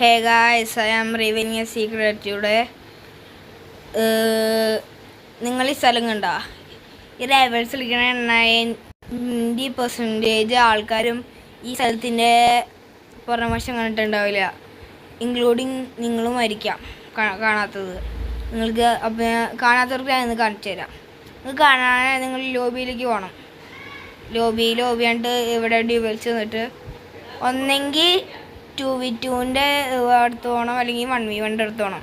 Hey guys, I am revealing a secret today. നിങ്ങൾ ഈ സ്ഥലം കണ്ടോ? ഈ റൈവൽസ് കളിക്കണ 90% ആൾക്കാരും ഈ സ്ഥലത്തിൻ്റെ പുറംവശം കണ്ടിട്ടുണ്ടാവില്ല, ഇൻക്ലൂഡിങ് നിങ്ങളുമായിരിക്കാം കാണാത്തത്. നിങ്ങൾക്ക് അപ്പം കാണാത്തവർക്ക് ഞാൻ ഇന്ന് കാണിച്ചു തരാം. നിങ്ങൾക്ക് കാണാൻ നിങ്ങൾ ലോബിയിലേക്ക് പോകണം. ലോബി ആയിട്ട് ഇവിടെ ഡ്യൂവൽസ് വന്നിട്ട് ഒന്നെങ്കിൽ 2v2ൻ്റെ അടുത്ത് പോകണം, അല്ലെങ്കിൽ 1v1ൻ്റെ അടുത്ത് പോകണം.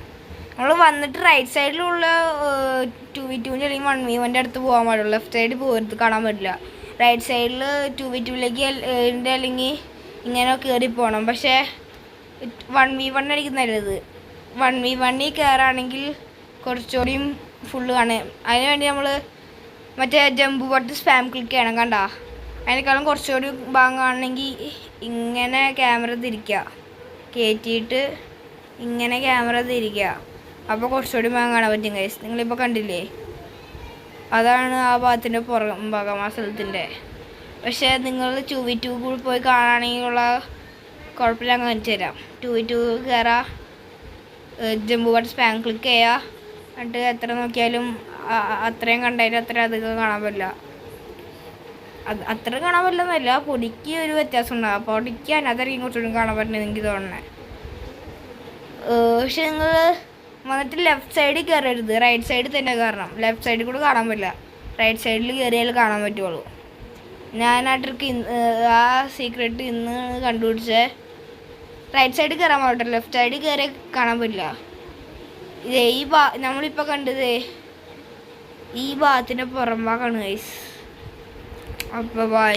നമ്മൾ വന്നിട്ട് റൈറ്റ് സൈഡിലുള്ള 2v2ൻ്റെ അല്ലെങ്കിൽ 1v1ൻ്റെ അടുത്ത് പോകാൻ പാടുള്ളൂ. ലെഫ്റ്റ് സൈഡിൽ പോകരുത്, കാണാൻ പറ്റില്ല. റൈറ്റ് സൈഡിൽ 2v2ലേക്ക് അല്ലെങ്കിൽ ഇങ്ങനെ കയറി പോകണം. പക്ഷേ 1v1 ആയിരിക്കും നല്ലത്. 1v1ൽ കയറുകയാണെങ്കിൽ കുറച്ചുകൂടിയും ഫുള്ള് കാണും. അതിന് വേണ്ടി നമ്മൾ മറ്റേ ജമ്പ് ബട്ട് സ്പാം ക്ലിക്ക് ചെയ്യണം. കണ്ടാ, അതിനേക്കാളും കുറച്ചുകൂടി ഭാഗം കാണണമെങ്കിൽ ഇങ്ങനെ ക്യാമറ തിരിക്കുക, കയറ്റിയിട്ട് ഇങ്ങനെ ക്യാമറ തിരിക്കുക. അപ്പോൾ കുറച്ചുകൂടി ഭാഗം കാണാൻ പറ്റും ഗൈസ്. നിങ്ങളിപ്പോൾ കണ്ടില്ലേ, അതാണ് ആ ഭാഗത്തിൻ്റെ പുറം ഭാഗം ആ സ്ഥലത്തിൻ്റെ. പക്ഷേ നിങ്ങൾ 2v2 കൂടി പോയി കാണുകയാണെങ്കിലുള്ള കുഴപ്പമില്ല, ഞാൻ കാണിച്ചു തരാം. 2v2 കയറാം, ജമ്പ് ബട്ട് സ്പാം ക്ലിക്ക് ചെയ്യുക, എന്നിട്ട് എത്ര നോക്കിയാലും അത്രയും കണ്ടാലും അത്ര അധികം കാണാൻ പറ്റില്ല. അത്ര കാണാൻ പറ്റില്ലെന്നല്ല, പൊടിക്ക് ഒരു വ്യത്യാസം ഉണ്ടാകും. പൊടിക്ക് അതിനകത്തായിരിക്കും കുറച്ചുകൂടി കാണാൻ പറ്റുന്നത് എനിക്ക് തോന്നുന്നത്. പക്ഷെ നിങ്ങൾ വന്നിട്ട് ലെഫ്റ്റ് സൈഡിൽ കയറരുത്, റൈറ്റ് സൈഡിൽ തന്നെ കയറണം. ലെഫ്റ്റ് സൈഡിൽ കൂടെ കാണാൻ പറ്റില്ല, റൈറ്റ് സൈഡിൽ കയറിയാൽ കാണാൻ പറ്റുള്ളൂ. ഞാൻ ആ ട്രിക്ക് ആ സീക്രട്ട് ഇന്ന് കണ്ടുപിടിച്ചേ. റൈറ്റ് സൈഡിൽ കയറാൻ പാടില്ല, ലെഫ്റ്റ് സൈഡിൽ കയറിയാൽ കാണാൻ പറ്റില്ല. ഇതേ ഈ നമ്മളിപ്പോൾ കണ്ടത് ഈ ഭാഗത്തിൻ്റെ പുറം ഭാഗമാണ് ഗൈസ്. അപ്പോൾ ബൈ.